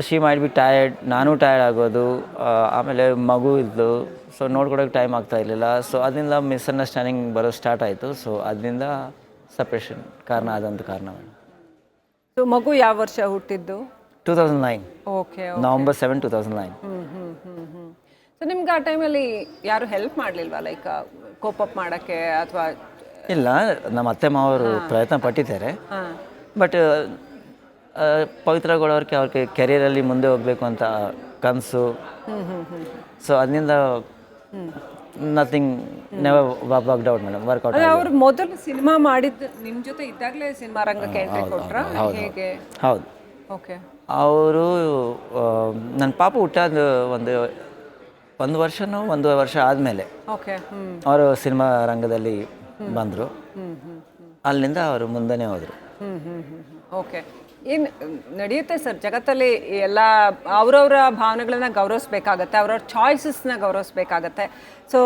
She might be tired, ನಾನು tired ಆಗೋದು, ಆಮೇಲೆ ಮಗು ಇದ್ದು, ಸೊ ನೋಡ್ಕೊಡೋಕ್ಕೆ ಟೈಮ್ ಆಗ್ತಾ ಇರಲಿಲ್ಲ. ಸೊ ಅದರಿಂದ ಮಿಸ್ಅಂಡರ್ಸ್ಟ್ಯಾಂಡಿಂಗ್ ಬರೋ ಸ್ಟಾರ್ಟ್ ಆಯಿತು. ಸೊ ಅದರಿಂದ ಸಪ್ರೇಷನ್ ಆದಂಥ ಕಾರಣ. ಸೊ ಮಗು ಯಾವ ವರ್ಷ ಹುಟ್ಟಿದ್ದು? 2009, ಓಕೆ. November 7, 2009. ಸೊ ನಿಮ್ಗೆ ಆ ಟೈಮಲ್ಲಿ ಯಾರು ಹೆಲ್ಪ್ ಮಾಡಲಿಲ್ವಾ, ಲೈಕ್ ಕೋಪಪ್ ಮಾಡೋಕ್ಕೆ ಅಥವಾ? ಇಲ್ಲ, ನಮ್ಮ ಅತ್ತೆ ಮಾವರು ಪ್ರಯತ್ನ ಪಟ್ಟಿದ್ದಾರೆ. ಬಟ್ ಪವಿತ್ರ ಗೌಡವ್ರಿಗೆ ಅವ್ರಿಗೆ ಕೆರಿಯರಲ್ಲಿ ಮುಂದೆ ಹೋಗಬೇಕು ಅಂತ ಕನಸು. ಸೊ ಅದರಿಂದ nothing never worked out madam, workout. ಅವ್ರು ಮೊದಲು ಸಿನಿಮಾ ಮಾಡಿದ್ದು ನಿಮ್ಮ ಜೊತೆ ಇದ್ದಾಗಲೇ ಸಿನಿಮಾ ರಂಗಕ್ಕೆ ಎಂಟ್ರಿ ಕೊಟ್ರಾ, ಹೇಗೆ? ಹೌದು. ಓಕೆ. ಅವರು ನನ್ನ ಪಾಪ ಹುಟ್ಟಾದ ಒಂದು ವರ್ಷನೋ ಒಂದೂವರೆ ವರ್ಷ ಆದಮೇಲೆ ಓಕೆ ಅವರು ಸಿನಿಮಾ ರಂಗದಲ್ಲಿ ಬಂದರು. ಅಲ್ಲಿಂದ ಅವರು ಮುಂದೆನೇ ಹೋದರು. ಓಕೆ. ಏನು ನಡೆಯುತ್ತೆ ಸರ್ ಜಗತ್ತಲ್ಲಿ, ಎಲ್ಲ ಅವರವರ ಭಾವನೆಗಳನ್ನ ಗೌರವಿಸ್ಬೇಕಾಗತ್ತೆ, ಅವ್ರವ್ರ ಚಾಯ್ಸಸ್ನ ಗೌರವಿಸ್ಬೇಕಾಗತ್ತೆ. ಸೊ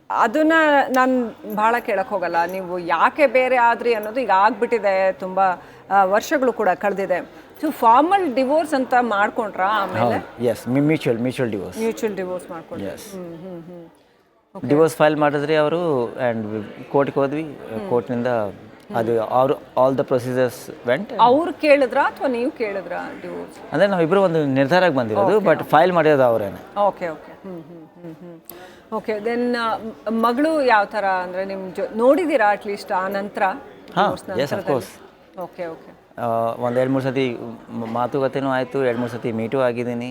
ಅದನ್ನು ನಾನು ಭಾಳ ಕೇಳಕ್ಕೆ ಹೋಗಲ್ಲ, ನೀವು ಯಾಕೆ ಬೇರೆ ಆದ್ರಿ ಅನ್ನೋದು ಈಗ ಆಗ್ಬಿಟ್ಟಿದೆ, ತುಂಬ ವರ್ಷಗಳು ಕೂಡ ಕಳೆದಿದೆ. ಸೊ ಫಾರ್ಮಲ್ ಡಿವೋರ್ಸ್ ಅಂತ ಮಾಡ್ಕೊಂಡ್ರಾ ಆಮೇಲೆ? ಎಸ್, ಮ್ಯೂಚುವಲ್ ಡಿವೋರ್ಸ್ ಮಾಡ್ಕೊಂಡ್ರಿ. ಡಿವೋರ್ಸ್ ಫೈಲ್ ಮಾಡಿದ್ರಿ ಅವರು, ಆ್ಯಂಡ್ ಕೋರ್ಟ್ಗೆ ಹೋದ್ವಿ. ಕೋರ್ಟ್ನಿಂದ ಅದು ಅವರು ಆಲ್ ದ ಪ್ರೊಸೀಜರ್ಸ್ ವೆಂಟ್. ಅವ್ರು ಕೇಳಿದ್ರಾ ಅಥವಾ ನೀವು ಕೇಳಿದ್ರಾ ಡಿವೋರ್ಸ್? ಅಂದರೆ ನಾವಿಬ್ಬರು ಒಂದು ನಿರ್ಧಾರಕ್ಕೆ ಬಂದಿರೋದು, ಬಟ್ ಫೈಲ್ ಮಾಡಿರೋದು ಅವರೇನೆ. ಓಕೆ. ಓಕೆ. ದೆನ್ ಮಗಳು ಯಾವ ಥರ, ಅಂದರೆ ನಿಮ್ಮ ನೋಡಿದ್ದೀರಾ ಅಟ್ಲೀಸ್ಟ್ ಆ ನಂತರ? Yes, of course. ಓಕೆ. ಒಂದು 2-3 ಸತಿ ಮಾತುಕತೆನೂ ಆಯಿತು, 2-3 ಸತಿ ಮೀಟು ಆಗಿದ್ದೀನಿ.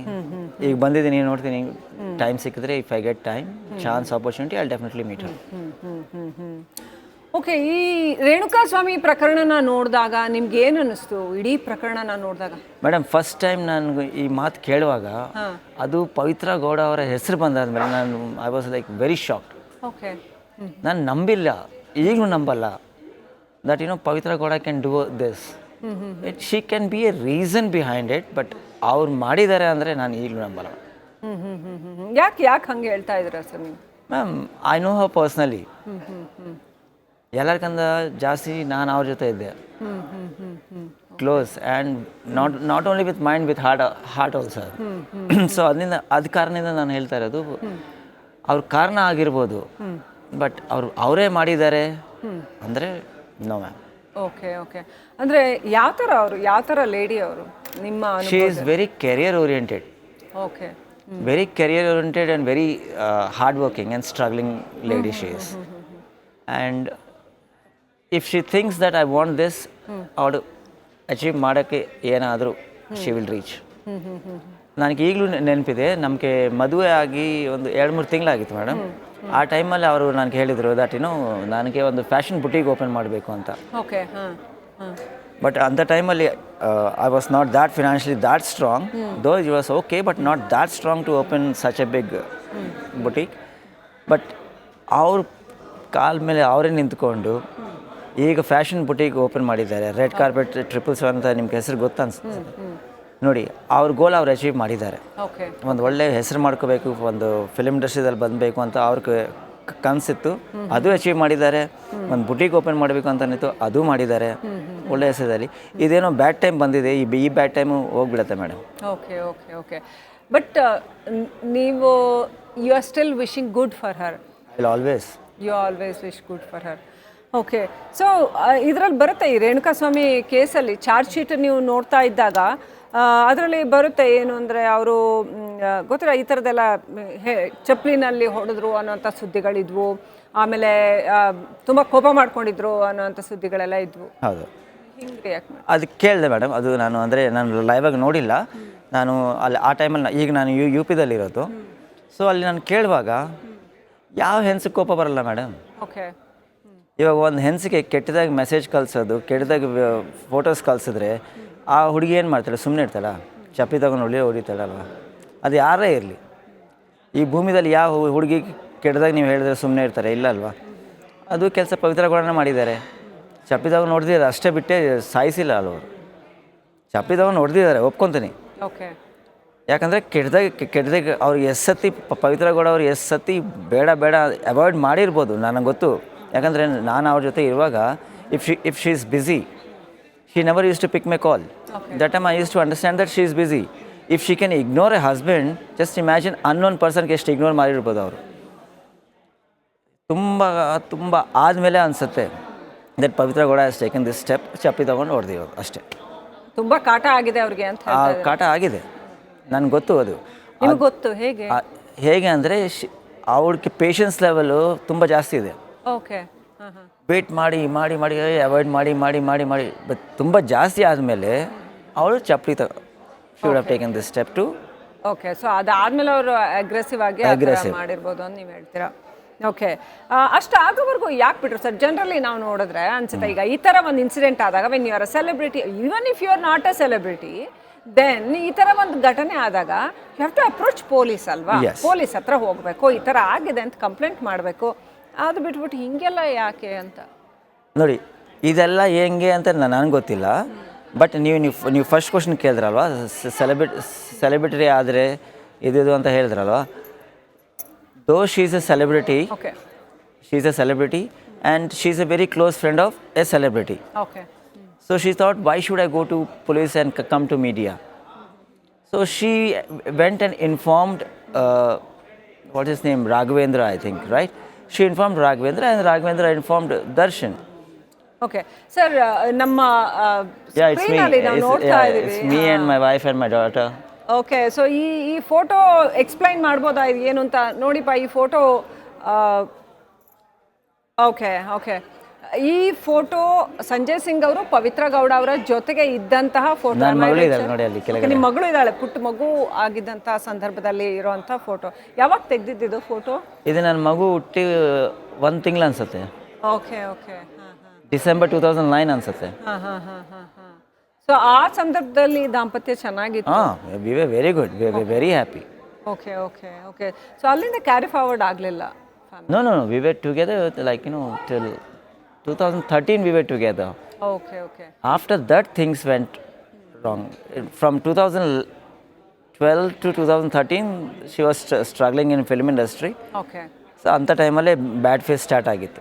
ಈಗ ಬಂದಿದ್ದೀನಿ, ನೋಡ್ತೀನಿ ಟೈಮ್ ಸಿಕ್ಕಿದ್ರೆ, if I get time, chance, opportunity, I definitely meet. Okay. ಈ ರೇಣುಕಾಸ್ವಾಮಿ ಪ್ರಕರಣನ ನೋಡಿದಾಗ ನಿಮ್ಗೆ ಏನು ಅನ್ನಿಸ್ತು, ಇಡೀ ಪ್ರಕರಣನ ನೋಡಿದಾಗ? ಮೇಡಮ್, ಫಸ್ಟ್ ಟೈಮ್ ನಾನು ಈ ಮಾತು ಕೇಳುವಾಗ ಅದು ಪವಿತ್ರ ಗೌಡ ಅವರ ಹೆಸರು ಬಂದಾದ್ಮೇಲೆ I was like very shocked. Okay. ನಾನು ನಂಬಿಲ್ಲ, ಈಗಲೂ ನಂಬಲ್ಲ that Pavithra Gowda can do this. She can be a reason behind it, but ಅವ್ರು ಮಾಡಿದ್ದಾರೆ ಅಂದರೆ ನಾನು ಈಗಲೂ ನಂಬಲ್ಲ. ಯಾಕೆ ಹಂಗೆ ಹೇಳ್ತಾ ಇದ್ದೀರಾ ಸರ್ ನೀವು? Ma'am, I know Har personally. ಎಲ್ಲರಿಗಿಂತ ಜಾಸ್ತಿ ನಾನು ಅವ್ರ ಜೊತೆ ಇದ್ದೆ, close, and not only with mind, with heart also. So ಅದ ಕಾರಣದಿಂದ ನಾನು ಹೇಳ್ತಾ ಇರೋದು, ಅವ್ರ ಕಾರಣ ಆಗಿರ್ಬೋದು, ಬಟ್ ಅವರೇ ಮಾಡಿದ್ದಾರೆ ಅಂದರೆ ನೋ ಮ್ಯಾಮ್. ಓಕೆ. ಅಂದರೆ ಯಾವ ಥರ ಲೇಡಿ ಅವರು ನಿಮ್ಮ? She is very career oriented. Okay. Very career oriented and very hard working and struggling lady she is. And if she thinks that I want this, ಅವಳು achieve ಮಾಡೋಕ್ಕೆ ಏನಾದರೂ she will reach. ನನಗೆ ಈಗಲೂ ನೆನಪಿದೆ, ನಮಗೆ ಮದುವೆ ಆಗಿ ಒಂದು 2-3 ತಿಂಗಳಾಗಿತ್ತು ಮೇಡಮ್. ಆ ಟೈಮಲ್ಲಿ ಅವರು ನನಗೆ ಹೇಳಿದರು ದಟ್ ನನಗೆ ಒಂದು ಫ್ಯಾಷನ್ ಬುಟೀಕ್ ಓಪನ್ ಮಾಡಬೇಕು ಅಂತ. ಓಕೆ. ಬಟ್ ಅಂಥ ಟೈಮಲ್ಲಿ I was not that financially that strong, though it was okay, but not that strong to open such a big boutique. But ಅವ್ರ ಕಾಲ ಮೇಲೆ ಅವರೇ ನಿಂತ್ಕೊಂಡು ಈಗ ಫ್ಯಾಷನ್ ಬುಟೀಕ್ ಓಪನ್ ಮಾಡಿದ್ದಾರೆ. ರೆಡ್ ಕಾರ್ಪೆಟ್ 777 ಅಂತ ನಿಮ್ಗೆ ಹೆಸರು ಗೊತ್ತನ್ಸುತ್ತೆ ನೋಡಿ. ಅವ್ರ ಗೋಲ್ ಅವ್ರು ಅಚೀವ್ ಮಾಡಿದ್ದಾರೆ. ಒಂದು ಒಳ್ಳೆ ಹೆಸರು ಮಾಡ್ಕೋಬೇಕು, ಒಂದು ಫಿಲ್ಮ್ ಇಂಡಸ್ಟ್ರಿದಲ್ಲಿ ಬಂದಬೇಕು ಅಂತ ಅವ್ರಿಗೆ ಕನಸಿತ್ತು, ಅದು ಅಚೀವ್ ಮಾಡಿದ್ದಾರೆ. ಒಂದು ಬುಟೀಕ್ ಓಪನ್ ಮಾಡಬೇಕು ಅಂತನಿತ್ತು, ಅದು ಮಾಡಿದ್ದಾರೆ ಒಳ್ಳೆ ಹೆಸರಲ್ಲಿ. ಇದೇನೋ ಬ್ಯಾಡ್ ಟೈಮ್ ಬಂದಿದೆ, ಈ ಬ್ಯಾಡ್ ಟೈಮು ಹೋಗ್ಬಿಡುತ್ತೆ ಮೇಡಮ್. ಓಕೆ. ಬಟ್ ನೀವು you are still wishing good for her? You always wish good for her. Okay. So ಇದರಲ್ಲಿ ಬರುತ್ತೆ, ಈ ರೇಣುಕಾಸ್ವಾಮಿ ಕೇಸಲ್ಲಿ ಚಾರ್ಜ್ ಶೀಟ್ ನೀವು ನೋಡ್ತಾ ಇದ್ದಾಗ ಅದರಲ್ಲಿ ಬರುತ್ತೆ ಏನು ಅಂದರೆ, ಅವರು ಗೊತ್ತಿಲ್ಲ ಈ ಥರದ್ದೆಲ್ಲ ಚಪ್ಪಲಿನಲ್ಲಿ ಹೊಡೆದ್ರು ಅನ್ನೋಂಥ ಸುದ್ದಿಗಳಿದ್ವು, ಆಮೇಲೆ ತುಂಬ ಕೋಪ ಮಾಡ್ಕೊಂಡಿದ್ರು ಅನ್ನೋಂಥ ಸುದ್ದಿಗಳೆಲ್ಲ ಇದ್ವು. ಹೌದು, ಹಿಂಗೆ ಯಾಕೆ ಅದು ಕೇಳಿದೆ ಮೇಡಮ್. ಅದು ನಾನು ಲೈವಾಗಿ ನೋಡಿಲ್ಲ. ನಾನು ಅಲ್ಲಿ ಆ ಟೈಮಲ್ಲಿ ಈಗ ನಾನು ಯು ಪಿದಲ್ಲಿರೋದು. ಸೊ ಅಲ್ಲಿ ನಾನು ಕೇಳುವಾಗ ಯಾವ ಹೆಂಗಸಿಗೆ ಕೋಪ ಬರಲ್ಲ ಮೇಡಮ್. ಓಕೆ. ಇವಾಗ ಒಂದು ಹೆಂಗಸಿಗೆ ಕೆಟ್ಟದಾಗಿ ಮೆಸೇಜ್ ಕಳಿಸೋದು, ಕೆಟ್ಟದಾಗಿ ಫೋಟೋಸ್ ಕಳಿಸಿದ್ರೆ ಆ ಹುಡುಗಿ ಏನು ಮಾಡ್ತಾಳೆ? ಸುಮ್ಮನೆ ಇರ್ತಾಳ? ಚಪ್ಪಲಿ ತಗೊಂಡು ಹೊಡಿತಾಳಲ್ವ? ಅದು ಯಾರೇ ಇರಲಿ, ಈ ಭೂಮಿದಲ್ಲಿ ಯಾವ ಹುಡುಗಿ ಕೆಟ್ಟದಾಗಿ ನೀವು ಹೇಳಿದ್ರೆ ಸುಮ್ಮನೆ ಇರ್ತಾರೆ? ಇಲ್ಲ ಅಲ್ವಾ? ಅದು ಕೆಲಸ ಪವಿತ್ರಗಳನ್ನ ಮಾಡಿದ್ದಾರೆ. ಚಪ್ಪಲಿ ತಗೊಂಡು ಹೊಡೆದಿದ್ದಾರೆ ಅಷ್ಟೇ, ಬಿಟ್ಟೆ ಸಾಯಿಸಿಲ್ಲ ಅಲ್ವರು. ಚಪ್ಪಲಿ ತಗೊಂಡು ಹೊಡೆದಿದ್ದಾರೆ, ಒಪ್ಕೊತೀನಿ. ಓಕೆ. ಯಾಕಂದರೆ ಕೆಟ್ಟದಾಗಿ ಅವ್ರಿಗೆ ಎಷ್ಟು ಸತಿ ಪವಿತ್ರಗೌಡ ಅವ್ರು ಎಷ್ಟು ಸತಿ ಬೇಡ ಅವಾಯ್ಡ್ ಮಾಡಿರ್ಬೋದು, ನನಗೆ ಗೊತ್ತು. ಯಾಕಂದರೆ ನಾನು ಅವ್ರ ಜೊತೆ ಇರುವಾಗ if she is busy, she never use to pick my call. That time I use to understand that she is busy. If she can ignore a husband, just imagine unknown ಪರ್ಸನ್ಗೆ ಎಷ್ಟು ಇಗ್ನೋರ್ ಮಾಡಿರ್ಬೋದು ಅವರು. ತುಂಬ ತುಂಬ ಆದಮೇಲೆ ಅನಿಸುತ್ತೆ that Pavithra Gowda has taken this step, ಚಪ್ಪಲಿ ತೊಗೊಂಡು ಹೊಡೆದಿರೋದು ಅಷ್ಟೇ. ತುಂಬ ಕಾಟ ಆಗಿದೆ ಅವ್ರಿಗೆ ಅಂತ ಆ ಕಾಟ ಆಗಿದೆ, ನನಗೆ ಗೊತ್ತು ಅದು. ನಿಮ್ಗೆ ಗೊತ್ತು ಹೇಗೆ? ಹೇಗೆ ಅಂದರೆ ಅವ್ರಿಗೆ ಪೇಷನ್ಸ್ ಲೆವೆಲು ತುಂಬ ಜಾಸ್ತಿ ಇದೆ. ಓಕೆ. ಹಾಂ ಹಾಂ. ವೇಟ್ ಮಾಡಿ ಮಾಡಿ ಮಾಡಿ ಅವಾಯ್ಡ್ ಮಾಡಿ ಮಾಡಿ ಮಾಡಿ ಮಾಡಿ ಬಟ್ ತುಂಬ ಜಾಸ್ತಿ ಆದಮೇಲೆ ಅವಳು ಚಪ್ಪಲಿ she would have taken this step to. Okay, so ಅದಾದ್ಮೇಲೆ ಅವರು ಅಗ್ರೆಸಿವ್ ಆಗಿ ಮಾಡಿರ್ಬೋದು ಅಂತ ನೀವು ಹೇಳ್ತೀರಾ. ಓಕೆ, ಅಷ್ಟು ಆಗೋವರೆಗೂ ಯಾಕೆ ಬಿಟ್ರು ಸರ್? ಜನರಲಿ ನಾವು ನೋಡಿದ್ರೆ ಅನ್ಸುತ್ತೆ, ಈಗ ಈ ಥರ ಒಂದು ಇನ್ಸಿಡೆಂಟ್ ಆದಾಗ when you are a celebrity, even if you are not a celebrity, then ಈ ಥರ ಒಂದು ಘಟನೆ ಆದಾಗ you have to approach police ಅಲ್ವಾ? ಪೊಲೀಸ್ ಹತ್ರ ಹೋಗಬೇಕು, ಈ ಥರ ಆಗಿದೆ ಅಂತ ಕಂಪ್ಲೇಂಟ್ ಮಾಡಬೇಕು. ಅದು ಬಿಟ್ಬಿಟ್ಟು ಹಿಂಗೆಲ್ಲ ಯಾಕೆ ಅಂತ ನೋಡಿ. ಇದೆಲ್ಲ ಹೆಂಗೆ ಅಂತ ನನಗೆ ಗೊತ್ತಿಲ್ಲ. ಬಟ್ ನೀವು ಫಸ್ಟ್ ಕ್ವಶನ್ ಕೇಳಿದ್ರಲ್ವ, ಸೆಲೆಬ್ರಿಟಿ ಆದರೆ ಇದು ಅಂತ ಹೇಳಿದ್ರಲ್ವ. ದೋ she is A celebrity, okay, she is A celebrity and she is A very close friend of A celebrity. Okay. So she thought, why should I go to police and come to media? So she went and informed, what is his name, Raghavendra, I think, right? She informed Raghavendra and Raghavendra informed Darshan. Okay sir, ನಮ್ಮ Yeah, it's me. ಸ್ಕ್ರೀನಲ್ಲಿ ನಾವು ನೋಡ್ತಾ It's ಇದ್ದೀವಿ. me and my wife and my daughter. Okay, so ಈ photo explain ಮಾಡ್ಬೋದಾ ಇದು ಏನು ಅಂತ? ನೋಡಿಪ್ಪ ಈ ಫೋಟೋ. ಓಕೆ ಓಕೆ, ಈ ಫೋಟೋ ಸಂಜಯ್ ಸಿಂಗ್ ಅವರು ಪವಿತ್ರ ಗೌಡ ಅವರ ಜೊತೆಗೆ ಇದ್ದಂತಹ ಫೋಟೋ. ನನ್ನ ಮಗಳು ಇದ್ದಾಳೆ ನೋಡಿ ಅಲ್ಲಿ ಕೆಳಗಡೆ. ನಿಮ್ಮ ಮಗಳು ಇದ್ದಾಳೆ, ಪುಟ್ಟ ಮಗು ಆಗಿದ್ದಂತಹ ಸಂದರ್ಭದಲ್ಲಿ ಇರುವಂಥ ಫೋಟೋ. ಯಾವಾಗ ತೆಗೆದಿದ್ದು ಫೋಟೋ? ಇದು ನನ್ನ ಮಗು ಹುಟ್ಟಿ 1 ತಿಂಗಳು ಅನ್ಸುತ್ತೆ. Okay okay. ಹಾಂ ಹಾಂ. ಡಿಸೆಂಬರ್ 2009 ಅನ್ಸುತ್ತೆ. ಹಾಂ ಹಾಂ ಹಾಂ ಹಾಂ ಹಾಂ. ಸೊ ಆ ಸಂದರ್ಭದಲ್ಲಿ ದಾಂಪತ್ಯ ಚೆನ್ನಾಗಿತ್ತು. ಹಾಂ, we were very good, we were very happy. Okay okay okay. So ಅಲ್ಲಿಂದ ಕ್ಯಾರಿ ಫಾರ್ವರ್ಡ್ ಆಗಲಿಲ್ಲ? No, we were together like, till 2013 we were together. Okay, okay. After that things went wrong. From 2012 to 2013 she was struggling in film industry. Okay. So anta time alle bad phase start ಆಗಿತ್ತು.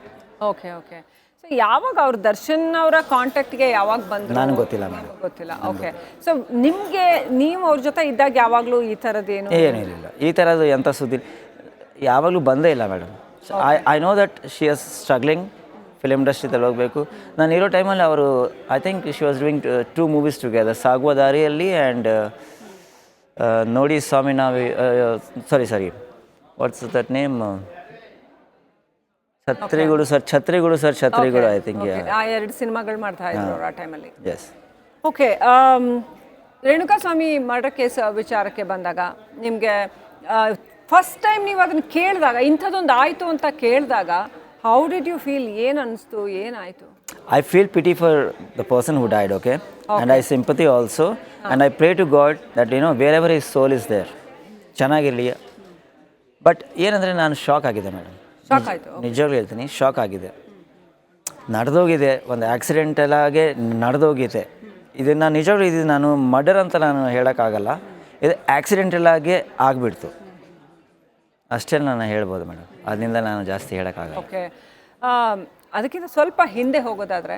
Okay, okay. So ಯಾವಾಗ ಅವ್ರು ದರ್ಶನ್ ಅವರ ಕಾಂಟ್ಯಾಕ್ಟ್ಗೆ ಯಾವಾಗ ಬಂದರು? ನನಗೆ ಗೊತ್ತಿಲ್ಲ madam. ಗೊತ್ತಿಲ್ಲ. Okay. So ನಿಮಗೆ ನೀವು ಅವ್ರ ಜೊತೆ ಇದ್ದಾಗ ಯಾವಾಗಲೂ ಈ ಥರದ್ದೇನು ಏನಿರಲಿಲ್ಲ, ಈ ಥರದ್ದು ಎಂಥ ಸುದ್ದಿ ಯಾವಾಗಲೂ ಬಂದೇ ಇಲ್ಲ madam. I know that she as struggling film ಇಂಡಸ್ಟ್ರಿದಲ್ಲಿ ಹೋಗಬೇಕು. ನಾನು ಇರೋ ಟೈಮಲ್ಲಿ ಅವರು I think she was doing 2 movies together, ಸಾಗುವ ದಾರಿಯಲ್ಲಿ ಆ್ಯಂಡ್ ನೋಡಿ ಸ್ವಾಮಿ ನಾವಿ, ಸಾರಿ ವಾಟ್ಸ್ ದಟ್ ನೇಮ್, ಛತ್ರಿಗಳು ಐ ಥಿಂಕ್. ಆ 2 ಸಿನಿಮಾಗಳು ಮಾಡ್ತಾ ಇದ್ರು ಆ ಟೈಮಲ್ಲಿ. Yes. Okay, Renuka Swamy murder case ವಿಚಾರಕ್ಕೆ ಬಂದಾಗ ನಿಮಗೆ ಫಸ್ಟ್ ಟೈಮ್ ನೀವು ಅದನ್ನು ಕೇಳಿದಾಗ, ಇಂಥದ್ದೊಂದು ಆಯಿತು ಅಂತ ಕೇಳಿದಾಗ ಹೌ ಡಿಡ್ ಯು ಫೀಲ್? ಏನು ಅನಿಸ್ತು, ಏನಾಯಿತು? I feel pity for the person who died, okay? And I sympathy also. And I pray to God that, wherever his soul is there, ಚೆನ್ನಾಗಿರಲಿ. ಬಟ್ ಏನಂದರೆ ನಾನು ಶಾಕ್ ಆಗಿದೆ ಮೇಡಮ್. ಶಾಕ್ ಆಯಿತು? ನಿಜವಾಗ್ಲೂ ಹೇಳ್ತೀನಿ, ಶಾಕ್ ಆಗಿದೆ. ನಡೆದೋಗಿದೆ, ಒಂದು ಆಕ್ಸಿಡೆಂಟಲಾಗೆ ನಡೆದೋಗಿದೆ. ಇದನ್ನು ನಿಜವಾಗ್ಲೂ ಇದು ನಾನು ಮರ್ಡರ್ ಅಂತ ನಾನು ಹೇಳೋಕ್ಕಾಗಲ್ಲ, ಇದು ಆಕ್ಸಿಡೆಂಟಲಾಗೆ ಆಗಿಬಿಡ್ತು ಅಷ್ಟೇ ನಾನು ಹೇಳ್ಬೋದು ಮೇಡಮ್. ಅದರಿಂದ ನಾನು ಜಾಸ್ತಿ ಹೇಳೋಕ್ಕಾಗಲ್ಲ. ಓಕೆ, ಅದಕ್ಕಿಂತ ಸ್ವಲ್ಪ ಹಿಂದೆ ಹೋಗೋದಾದರೆ